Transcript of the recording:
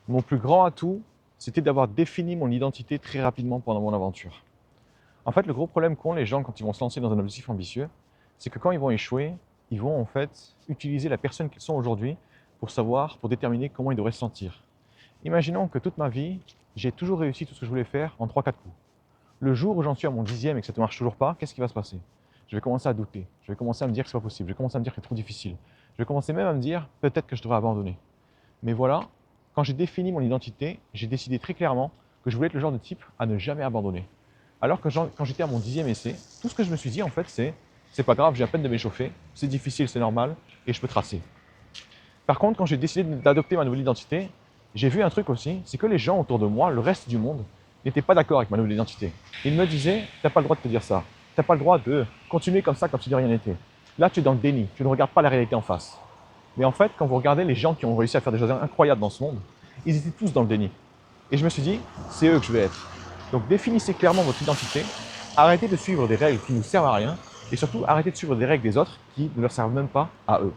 Mon plus grand atout, c'était d'avoir défini mon identité très rapidement pendant mon aventure. En fait, le gros problème qu'ont les gens quand ils vont se lancer dans un objectif ambitieux, c'est que quand ils vont échouer, ils vont en fait utiliser la personne qu'ils sont aujourd'hui pour savoir, pour déterminer comment ils devraient se sentir. Imaginons que toute ma vie, j'ai toujours réussi tout ce que je voulais faire en 3-4 coups. Le jour où j'en suis à mon 10e et que ça ne marche toujours pas, qu'est-ce qui va se passer? Je vais commencer à douter, je vais commencer à me dire que c'est pas possible, je vais commencer à me dire que c'est trop difficile, je vais commencer même à me dire peut-être que je devrais abandonner. Mais voilà, quand j'ai défini mon identité, j'ai décidé très clairement que je voulais être le genre de type à ne jamais abandonner. Alors que quand j'étais à mon 10e essai, tout ce que je me suis dit en fait c'est pas grave, j'ai à peine de m'échauffer, c'est difficile, c'est normal, et je peux tracer. Par contre, quand j'ai décidé d'adopter ma nouvelle identité, j'ai vu un truc aussi, c'est que les gens autour de moi, le reste du monde, n'étaient pas d'accord avec ma nouvelle identité. Ils me disaient, t'as pas le droit de te dire ça, t'as pas le droit de continuer comme si de rien n'était. Là, tu es dans le déni, tu ne regardes pas la réalité en face. Mais en fait, quand vous regardez les gens qui ont réussi à faire des choses incroyables dans ce monde, ils étaient tous dans le déni. Et je me suis dit, c'est eux que je vais être. Donc définissez clairement votre identité, arrêtez de suivre des règles qui ne servent à rien, et surtout arrêtez de suivre des règles des autres qui ne leur servent même pas à eux.